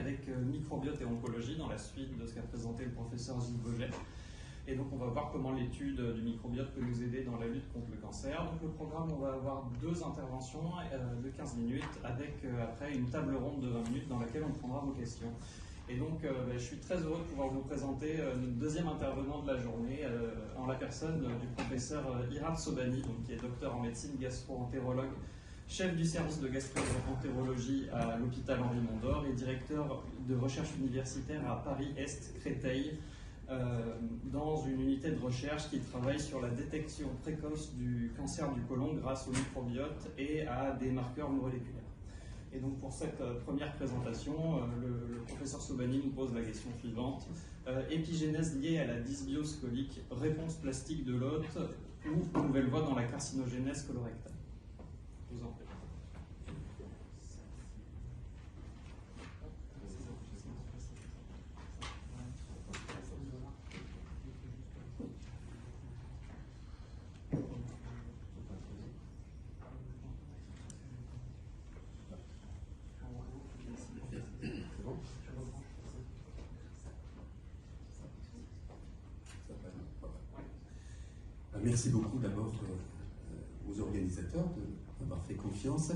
avec microbiote et oncologie dans la suite de ce qu'a présenté le professeur Gilles Boget. Et donc on va voir comment l'étude du microbiote peut nous aider dans la lutte contre le cancer. Donc le programme, on va avoir 2 interventions de 15 minutes avec après une table ronde de 20 minutes dans laquelle on prendra vos questions. Et donc je suis très heureux de pouvoir vous présenter notre deuxième intervenant de la journée en la personne du professeur Irad Sobhani, donc, qui est docteur en médecine gastro-entérologue, chef du service de gastro-entérologie à l'hôpital Henri Mondor et directeur de recherche universitaire à Paris-Est Créteil, dans une unité de recherche qui travaille sur la détection précoce du cancer du côlon grâce au microbiote et à des marqueurs moléculaires. Et donc pour cette première présentation, le professeur Sobhani nous pose la question suivante. Épigénèse liée à la dysbiose colique, réponse plastique de l'hôte ou nouvelle voie dans la carcinogénèse colorectale. Je vous en prie. Merci beaucoup d'abord aux organisateurs d'avoir fait confiance.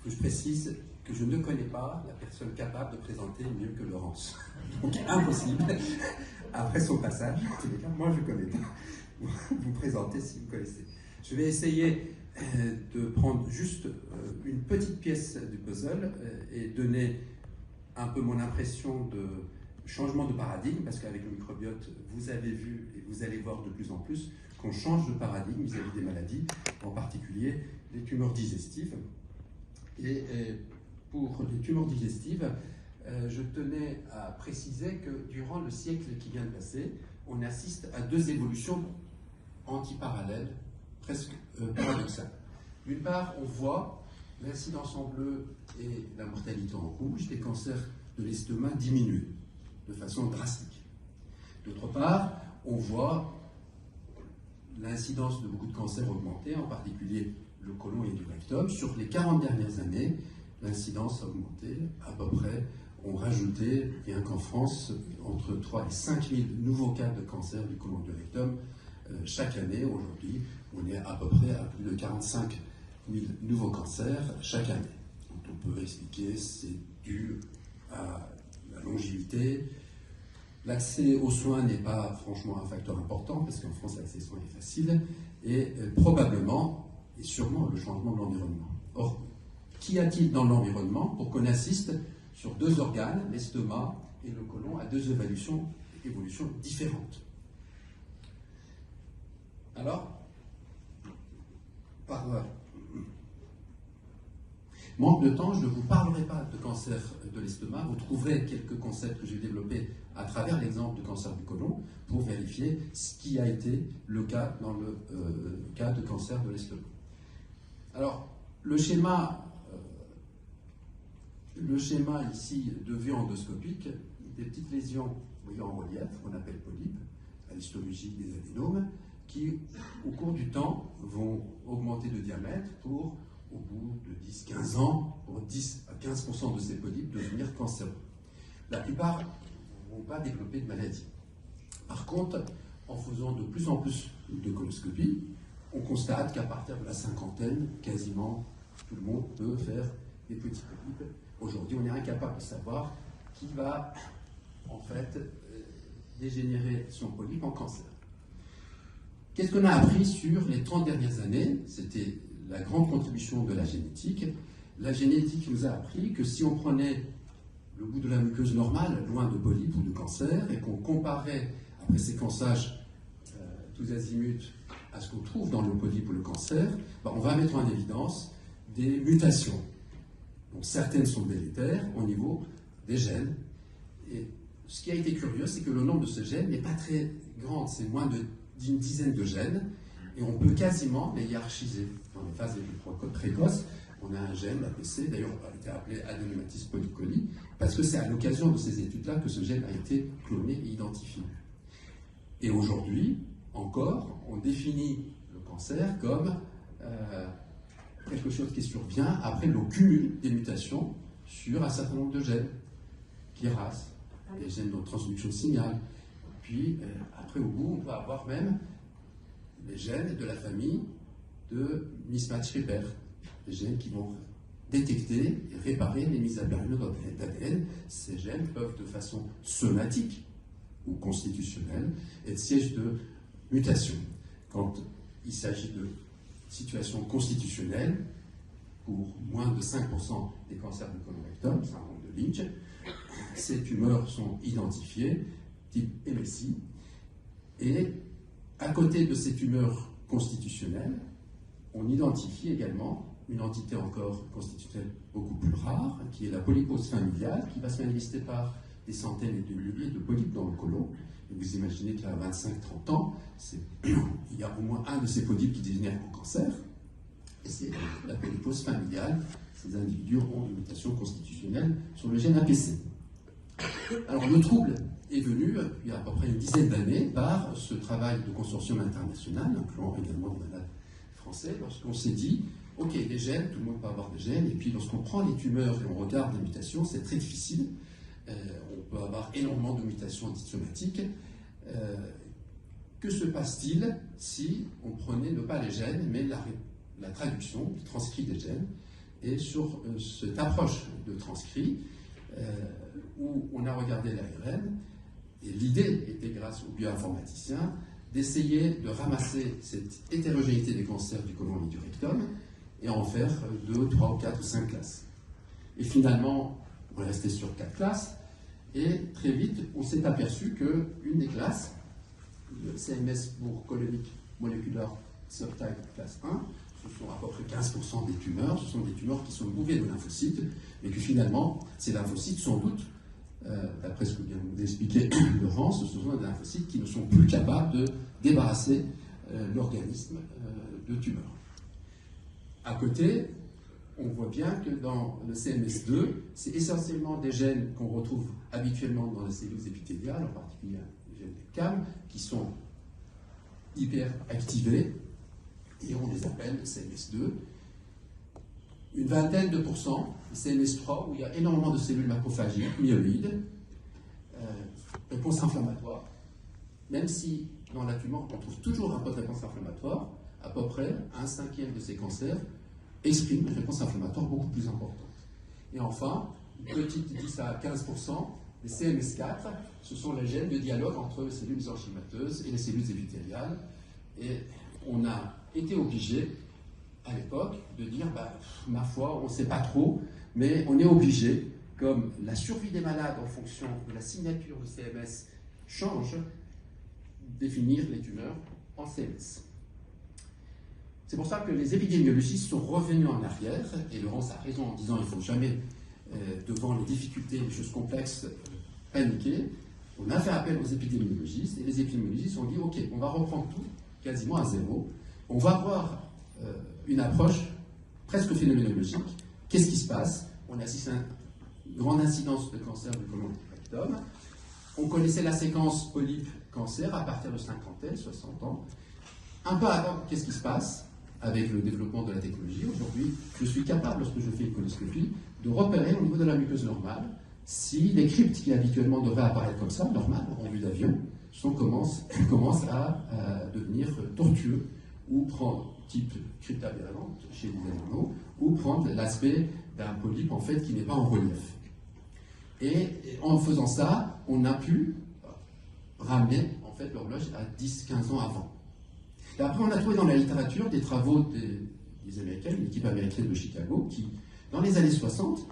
Je précise que je ne connais pas la personne capable de présenter mieux que Laurence. Donc impossible, après son passage, en tous les cas, moi je connais pas. Vous présentez si vous connaissez. Je vais essayer de prendre juste une petite pièce du puzzle et donner un peu mon impression de changement de paradigme, parce qu'avec le microbiote, vous avez vu et vous allez voir de plus en plus qu'on change de paradigme vis-à-vis des maladies, en particulier les tumeurs digestives. Et pour les tumeurs digestives, je tenais à préciser que durant le siècle qui vient de passer, on assiste à 2 évolutions antiparallèles, presque paradoxales. D'une part, on voit l'incidence en bleu et la mortalité en rouge des cancers de l'estomac diminuer de façon drastique. D'autre part, on voit l'incidence de beaucoup de cancers augmenter, en particulier le côlon et du rectum. Sur les 40 dernières années, l'incidence a augmenté à peu près. On rajoutait, bien qu'en France, entre 3 et 5 000 nouveaux cas de cancer du côlon et du rectum chaque année. Aujourd'hui, on est à peu près à plus de 45 000 nouveaux cancers chaque année. Donc on peut expliquer c'est dû à la longévité. L'accès aux soins n'est pas franchement un facteur important, parce qu'en France, l'accès aux soins est facile, et probablement, et sûrement, le changement de l'environnement. Or, qu'y a-t-il dans l'environnement pour qu'on assiste sur 2 organes, l'estomac et le côlon, à 2 évolutions différentes? Alors, par manque de temps, je ne vous parlerai pas de cancer de l'estomac. Vous trouverez quelques concepts que j'ai développés à travers l'exemple de cancer du côlon pour vérifier ce qui a été le cas dans le cas de cancer de l'estomac. Alors, le schéma ici de vue endoscopique, des petites lésions, vous voyez en relief, qu'on appelle polypes, à l'histologie des adénomes, qui, au cours du temps, vont augmenter de diamètre pour, au bout de 10-15 ans, pour 10 à 15% de ces polypes devenir cancéreux. La plupart ne vont pas développer de maladie. Par contre, en faisant de plus en plus de coloscopies, on constate qu'à partir de la cinquantaine, quasiment tout le monde peut faire des petits polypes. Aujourd'hui, on est incapable de savoir qui va, en fait, dégénérer son polype en cancer. Qu'est-ce qu'on a appris sur les 30 dernières années? C'était la grande contribution de la génétique. La génétique nous a appris que si on prenait le bout de la muqueuse normale, loin de polypes ou de cancer, et qu'on comparait, après séquençage tous azimuts, à ce qu'on trouve dans le polype ou le cancer, on va mettre en évidence des mutations. Donc certaines sont délétères au niveau des gènes. Et ce qui a été curieux, c'est que le nombre de ces gènes n'est pas très grand, c'est moins d'une dizaine de gènes, et on peut quasiment les hiérarchiser. Dans les phases les plus précoces, on a un gène, l'APC, d'ailleurs a été appelé adenomatous polycoli, parce que c'est à l'occasion de ces études-là que ce gène a été cloné et identifié. Et aujourd'hui, encore, on définit le cancer comme quelque chose qui survient après le cumul des mutations sur un certain nombre de gènes. KRAS, les gènes de transduction de signal. Puis, après, au bout, on peut avoir même les gènes de la famille de mismatch repair, les gènes qui vont détecter et réparer les mises à période d'ADN. Ces gènes peuvent, de façon somatique ou constitutionnelle, être siège de mutation. Quand il s'agit de situations constitutionnelles, pour moins de 5% des cancers du côlon rectum, syndrome de Lynch, ces tumeurs sont identifiées, type MSI, et à côté de ces tumeurs constitutionnelles, on identifie également une entité encore constitutionnelle beaucoup plus rare, qui est la polypose familiale, qui va se manifester par des centaines et de milliers de polypes dans le côlon. Et vous imaginez qu'à 25-30 ans, il y a au moins un de ces polypes qui dégénère en cancer, et c'est la polypose familiale. Ces individus ont une mutation constitutionnelle sur le gène APC. Alors le trouble est venu, il y a à peu près une dizaine d'années, par ce travail de consortium international, incluant également des malades français, lorsqu'on s'est dit, ok, les gènes, tout le monde peut avoir des gènes, et puis lorsqu'on prend les tumeurs et on regarde les mutations, c'est très difficile. On peut avoir énormément de mutations dites somatiques. Que se passe-t-il si on prenait non pas les gènes, mais la traduction, le transcrit des gènes? Et sur cette approche de transcrit, où on a regardé l'ARN, et l'idée était, grâce aux bioinformaticiens, d'essayer de ramasser cette hétérogénéité des cancers du côlon et du rectum et en faire 2, 3, 4 ou 5 classes. Et finalement, on est resté sur 4 classes, et très vite, on s'est aperçu qu'une des classes, le CMS pour colonique molecular subtype classe 1, ce sont à peu près 15% des tumeurs, ce sont des tumeurs qui sont bourrées de lymphocytes, mais que finalement, ces lymphocytes, sans doute, d'après ce que vient d'expliquer Laurence, ce sont des lymphocytes qui ne sont plus capables de débarrasser l'organisme de tumeurs. À côté, on voit bien que dans le CMS2, c'est essentiellement des gènes qu'on retrouve habituellement dans les cellules épithéliales, en particulier les gènes CAM, qui sont hyper activés, et on les appelle CMS2. Une vingtaine de pourcents, CMS3, où il y a énormément de cellules macrophagiques, myéloïdes, réponse inflammatoire, même si dans la tumeur on trouve toujours un peu de réponse inflammatoire, à peu près un cinquième de ces cancers exprime une réponse inflammatoire beaucoup plus importante. Et enfin, une petite 10 à 15%, les CMS4, ce sont les gènes de dialogue entre les cellules enchymateuses et les cellules épithéliales. Et on a été obligé, à l'époque, de dire, ma foi, on ne sait pas trop, mais on est obligé, comme la survie des malades en fonction de la signature du CMS change, définir les tumeurs en CMS. C'est pour ça que les épidémiologistes sont revenus en arrière, et Laurence a raison en disant qu'il ne faut jamais, devant les difficultés, les choses complexes, paniquer. On a fait appel aux épidémiologistes, et les épidémiologistes ont dit, ok, on va reprendre tout, quasiment à zéro, on va avoir une approche presque phénoménologique. Qu'est-ce qui se passe? On assiste à une grande incidence de cancer du côlon du rectum. On connaissait la séquence polype-cancer à partir de 50, 60 ans. Un peu avant, qu'est-ce qui se passe avec le développement de la technologie? Aujourd'hui, je suis capable, lorsque je fais une colonoscopie, de repérer au niveau de la muqueuse normale si les cryptes qui habituellement devraient apparaître comme ça, normales, en vue d'avion, commencent à devenir tortueux ou prendre type crypte aberrante chez les animaux, ou prendre l'aspect d'un polype en fait qui n'est pas en relief. Et en faisant ça, on a pu ramener en fait l'horloge à 10-15 ans avant. Et après, on a trouvé dans la littérature des travaux des Américains, une équipe américaine de Chicago, qui, dans les années 60,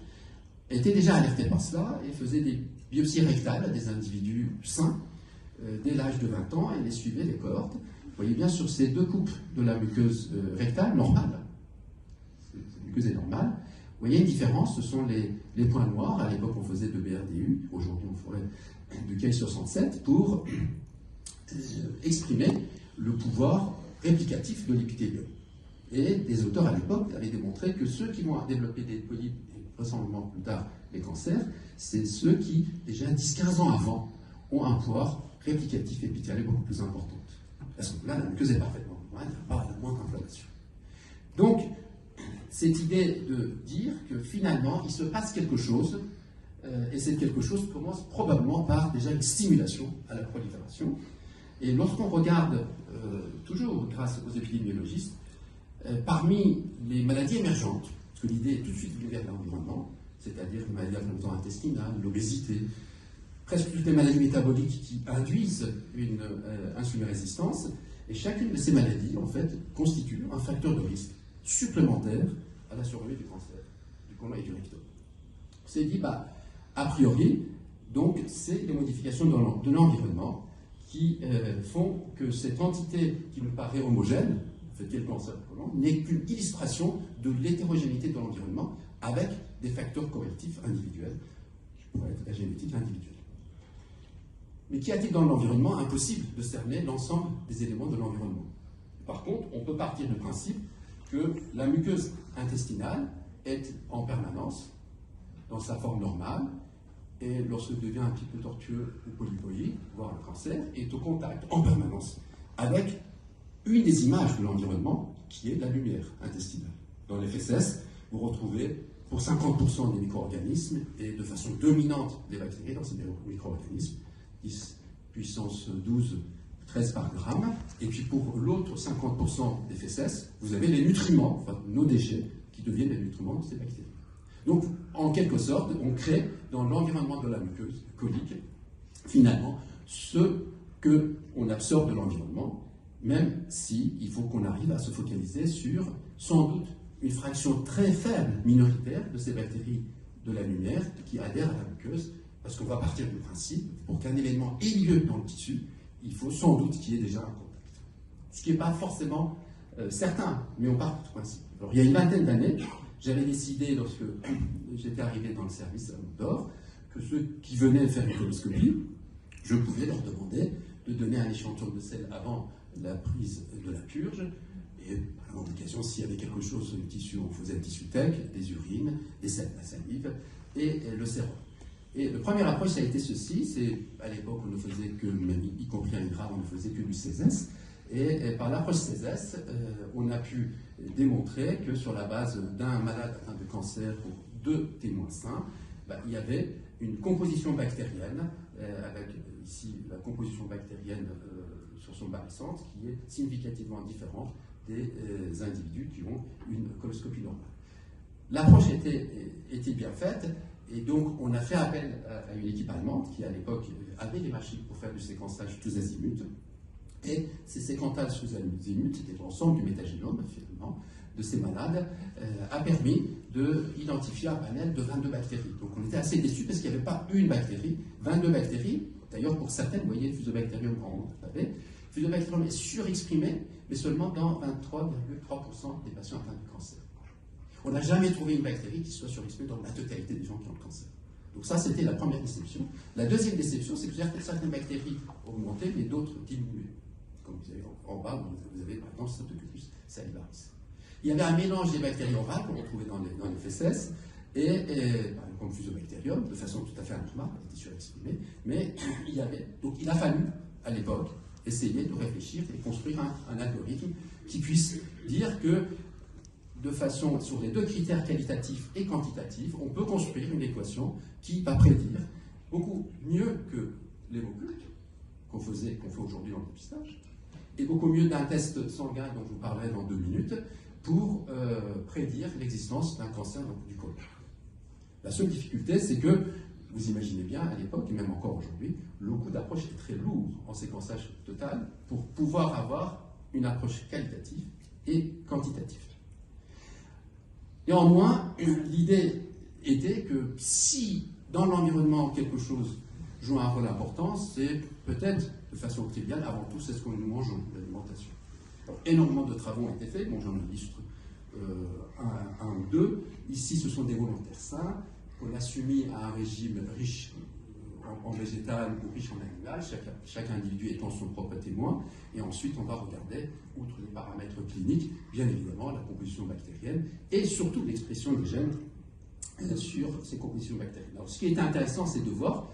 était déjà alertés par cela et faisaient des biopsies rectales à des individus sains dès l'âge de 20 ans et les suivaient, les cohortes. Vous voyez bien sur ces deux coupes de la muqueuse rectale normale, cette muqueuse est normale, vous voyez une différence, ce sont les points noirs. À l'époque, on faisait de BRDU, aujourd'hui, on ferait du Ki-67 pour exprimer le pouvoir réplicatif de l'épithélium. Et des auteurs à l'époque avaient démontré que ceux qui vont développer des polypes, et vraisemblablement plus tard les cancers, c'est ceux qui, déjà 10-15 ans avant, ont un pouvoir réplicatif épithélial beaucoup plus important. Parce que là, la muqueuse est parfaitement normale, il n'y a pas de moindre inflammation. Donc, cette idée de dire que finalement, il se passe quelque chose et c'est quelque chose qui commence probablement par déjà une stimulation à la prolifération. Et lorsqu'on regarde, toujours grâce aux épidémiologistes, parmi les maladies émergentes, parce que l'idée est tout de suite venue vers l'environnement, c'est-à-dire les maladies intestinales, l'obésité, presque toutes les maladies métaboliques qui induisent une insulinorésistance, et chacune de ces maladies, en fait, constitue un facteur de risque supplémentaire à la survenue du cancer, du côlon et du rectum. On s'est dit, a priori, donc, c'est les modifications de l'environnement qui font que cette entité qui nous paraît homogène, en fait, qui est le cancer du côlon, n'est qu'une illustration de l'hétérogénéité de l'environnement avec des facteurs correctifs individuels, qui pourraient être la génétique individuelle. Mais qu'y a-t-il dans l'environnement? Impossible de cerner l'ensemble des éléments de l'environnement. Par contre, on peut partir du principe que la muqueuse intestinale est en permanence dans sa forme normale, et lorsqu'elle devient un petit peu tortueux ou polypoïde, voire le cancer, est au contact en permanence avec une des images de l'environnement qui est la lumière intestinale. Dans les fesses, vous retrouvez pour 50% des micro-organismes et de façon dominante des bactéries dans ces micro-organismes, 10 puissance 12, 13 par gramme. Et puis pour l'autre 50% des fesses, vous avez les nutriments, enfin nos déchets, qui deviennent les nutriments de ces bactéries. Donc, en quelque sorte, on crée dans l'environnement de la muqueuse colique, finalement, ce qu'on absorbe de l'environnement, même s'il faut qu'on arrive à se focaliser sur, sans doute, une fraction très faible, minoritaire, de ces bactéries de la lumière qui adhèrent à la muqueuse, parce qu'on va partir du principe, pour qu'un événement ait lieu dans le tissu, il faut sans doute qu'il y ait déjà un contact. Ce qui n'est pas forcément certain, mais on part du principe. Alors, il y a une vingtaine d'années, j'avais décidé, lorsque j'étais arrivé dans le service à Montdor, que ceux qui venaient faire une coloscopie, je pouvais leur demander de donner un échantillon de sel avant la prise de la purge, et par l'occasion, s'il y avait quelque chose sur le tissu, on faisait le tissu tech, des urines, des sels de la salive, et le sérum. Et le premier approche, ça a été ceci, c'est à l'époque, on ne faisait que, même y compris à l'INRA, on ne faisait que du CESES, et par l'approche CESES, on a pu démontrer que sur la base d'un malade atteint de cancer pour 2 témoins sains, il y avait une composition bactérienne, avec ici la composition bactérienne sur son barycentre, qui est significativement différente des individus qui ont une coloscopie normale. L'approche était bien faite, et donc on a fait appel à une équipe allemande qui à l'époque avait les machines pour faire du séquençage tous azimuts. Et ces séquençages tous azimuts, c'était l'ensemble du métagénome finalement de ces malades, a permis d'identifier un panel de 22 bactéries. Donc on était assez déçus parce qu'il n'y avait pas une bactérie, 22 bactéries. D'ailleurs pour certaines, vous voyez le fusobacterium en haut, le fusobacterium est surexprimé, mais seulement dans 23,3% des patients atteints de cancer. On n'a jamais trouvé une bactérie qui soit surexprimée dans la totalité des gens qui ont le cancer. Donc ça, c'était la première déception. La deuxième déception, c'est que certaines bactéries augmentaient, mais d'autres diminuaient. Comme vous avez en bas, vous avez par exemple Streptococcus salivaris. Il y avait un mélange des bactéries orales qu'on retrouvait dans les fesses, et par exemple le fusobacterium, de façon tout à fait anormale, elle était surexprimée, mais donc il a fallu, à l'époque, essayer de réfléchir et construire un algorithme qui puisse dire que de façon, sur les 2 critères qualitatifs et quantitatifs, on peut construire une équation qui va prédire beaucoup mieux que l'hémoculte qu'on fait aujourd'hui dans le dépistage, et beaucoup mieux d'un test sanguin dont je vous parlerai dans 2 minutes, pour prédire l'existence d'un cancer du côlon. La seule difficulté, c'est que, vous imaginez bien, à l'époque, et même encore aujourd'hui, le coût d'approche est très lourd en séquençage total pour pouvoir avoir une approche qualitative et quantitative. Néanmoins, l'idée était que si dans l'environnement quelque chose joue un rôle important, c'est peut-être de façon triviale, avant tout, c'est ce que nous mangeons, l'alimentation. Énormément de travaux ont été faits, bon, j'en illustre un ou deux. Ici, ce sont des volontaires sains qu'on a soumis à un régime riche en végétal ou riche en animal, chaque individu étant son propre témoin, et ensuite on va regarder, outre les paramètres cliniques, bien évidemment la composition bactérienne et surtout l'expression des gènes sur ces compositions bactériennes. Alors ce qui est intéressant, c'est de voir,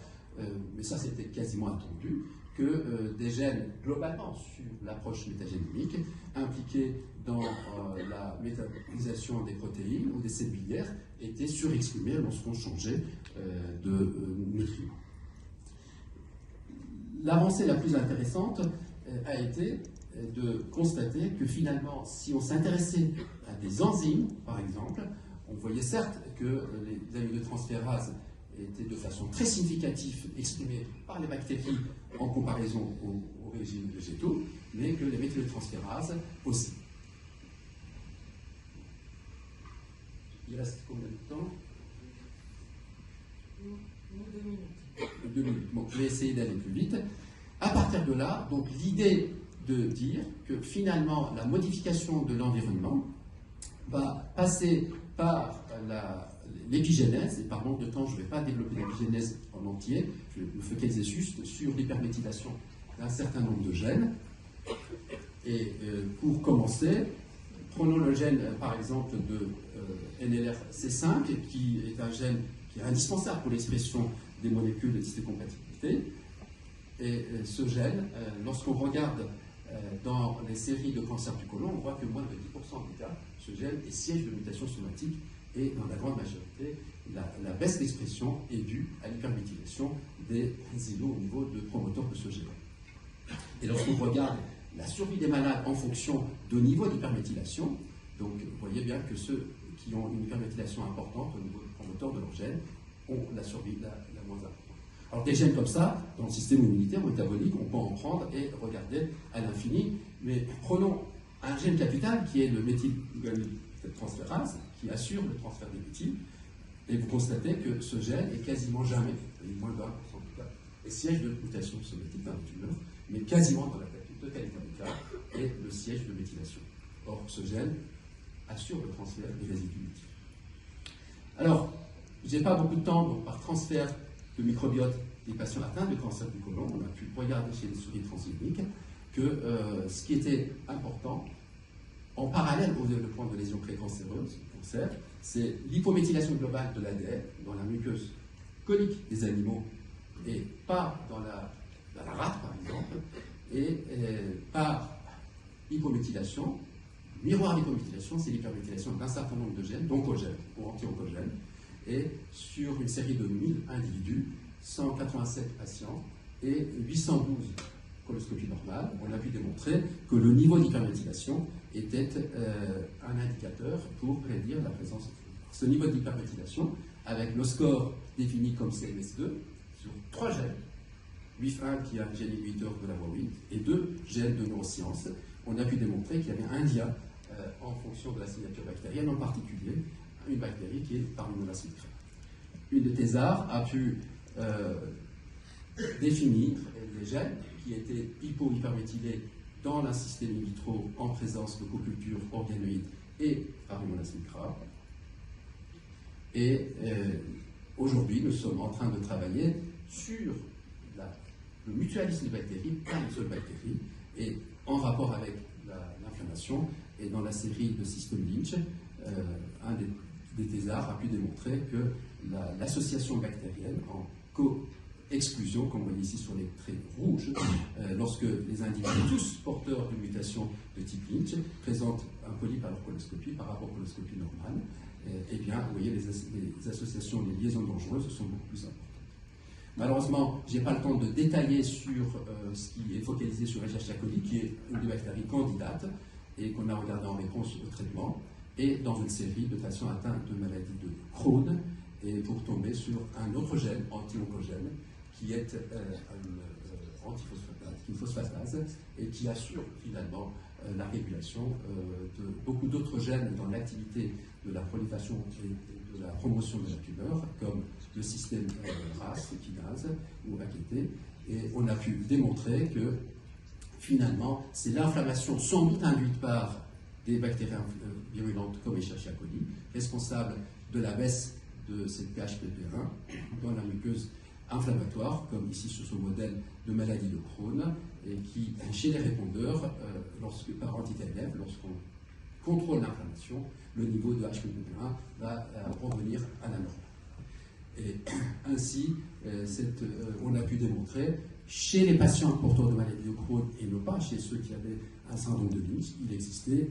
mais ça c'était quasiment attendu, que des gènes globalement sur l'approche métagénomique impliqués dans la métabolisation des protéines ou des cellules biliaires étaient surexprimés lorsqu'on changeait de nutriments. L'avancée la plus intéressante a été de constater que finalement, si on s'intéressait à des enzymes, par exemple, on voyait certes que les aminotransférases étaient de façon très significative exprimées par les bactéries en comparaison aux régimes végétaux, mais que les méthylotransférases aussi. Il reste combien de temps? 2 minutes. 2 minutes. Bon, je vais essayer d'aller plus vite. À partir de là, donc l'idée de dire que finalement la modification de l'environnement va passer par l'épigénèse, et par manque de temps, je ne vais pas développer l'épigénèse en entier, je vais me focaliser juste sur l'hyperméthylation d'un certain nombre de gènes. Et pour commencer, prenons le gène par exemple de NLRC5, qui est un gène qui est indispensable pour l'expression des molécules de d'histocompatibilité. Et ce gène, lorsqu'on regarde dans les séries de cancers du côlon, on voit que moins de 10% des cas, ce gène est siège de mutation somatique, et dans la grande majorité, la baisse d'expression est due à l'hyperméthylation des îlots au niveau de promoteurs de ce gène. Et lorsqu'on regarde la survie des malades en fonction de niveau d'hyperméthylation, donc vous voyez bien que ceux qui ont une hyperméthylation importante au niveau du promoteur de leur gène ont la survie la moins importante. Alors des gènes comme ça, dans le système immunitaire métabolique, on peut en prendre et regarder à l'infini, mais prenons un gène capital qui est le méthyltransférase, qui assure le transfert des méthyl, et vous constatez que ce gène est quasiment jamais, moins de 1% du cas, est siège de mutation somatique dans la tumeur, mais quasiment dans la totalité des cas, est le siège de méthylation. Or, ce gène assure le transfert des résidus méthyl. Alors, je n'ai pas beaucoup de temps, donc par transfert de microbiote des patients atteints de cancer du côlon, on a pu regarder chez les souris transgéniques que ce qui était important, en parallèle au développement de lésions précancéreuses, cancer, c'est l'hypométhylation globale de l'ADN dans la muqueuse colique des animaux et pas dans la rate, par exemple, et par hypométhylation. Miroir d'hypométhylation, c'est l'hyperméthylation d'un certain nombre de gènes, d'oncogènes ou anti-oncogènes, et sur une série de 1000 individus, 187 patients et 812 coloscopies normales, on a pu démontrer que le niveau d'hyperméthylation était un indicateur pour prédire la présence de tumeur. Ce niveau d'hyperméthylation, avec le score défini comme CMS2, sur 3 gènes, WIF1 qui est un gène inhibiteur de la voie 8 et 2 gènes de neurosciences, on a pu démontrer qu'il y avait un lien en fonction de la signature bactérienne, en particulier une bactérie qui est Parvimonas micra. Une de Thésard a pu définir les gènes qui étaient hypo-hyperméthylés dans un système in vitro en présence de coculture organoïde et Parvimonas micra. Et aujourd'hui, nous sommes en train de travailler sur le mutualisme des bactéries, pas une seule bactérie, et en rapport avec l'inflammation. Et dans la série de système Lynch, un des thésards a pu démontrer que l'association bactérienne en co-exclusion, comme vous voyez ici sur les traits rouges, lorsque les individus, tous porteurs d'une mutation de type Lynch, présentent un polype à leur coloscopie par rapport à la coloscopie normale, eh bien, vous voyez, les associations, les liaisons dangereuses sont beaucoup plus importantes. Malheureusement, je n'ai pas le temps de détailler sur ce qui est focalisé sur Escherichia coli, qui est une des bactéries candidates et qu'on a regardé en réponse au traitement, et dans une série de patients atteints de maladie de Crohn, et pour tomber sur un autre gène anti-oncogène qui est un antiphosphatase et qui assure finalement la régulation de beaucoup d'autres gènes dans l'activité de la prolifération et de la promotion de la tumeur, comme le système RAS, kinase ou AKT, et on a pu démontrer que finalement c'est l'inflammation sans doute induite par des bactéries virulentes comme Escherichia coli, responsable de la baisse de cette PHPP1 dans la muqueuse inflammatoire, comme ici sur ce modèle de maladie de Crohn, et qui, chez les répondeurs, par anti-TNF, lorsqu'on contrôle l'inflammation, le niveau de HPP1 va revenir à la normale. Et ainsi, on a pu démontrer chez les patients porteurs de maladie de Crohn et non pas chez ceux qui avaient un syndrome de Lynch, il existait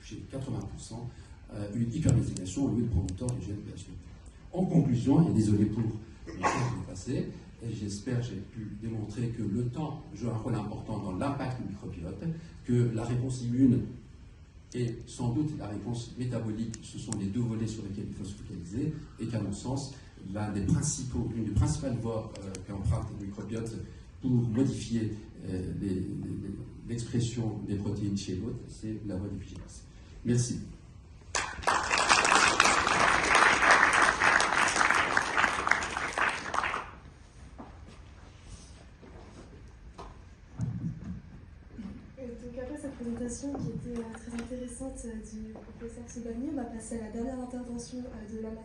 chez 80% une hyperméthylisation au lieu de promoteur du gène PH. En conclusion, et désolé pour le temps qui est passé, et j'espère que j'ai pu démontrer que le temps joue un rôle important dans l'impact du microbiote, que la réponse immune et sans doute la réponse métabolique, ce sont les deux volets sur lesquels il faut se focaliser, et qu'à mon sens, l'une des principales voies qu'emprunte le microbiote pour modifier l'expression des protéines chez l'autre, c'est la voie d'épigénèse. Merci. Donc après cette présentation qui était très intéressante du professeur Soubani, on va passer à la dernière intervention de la matinée.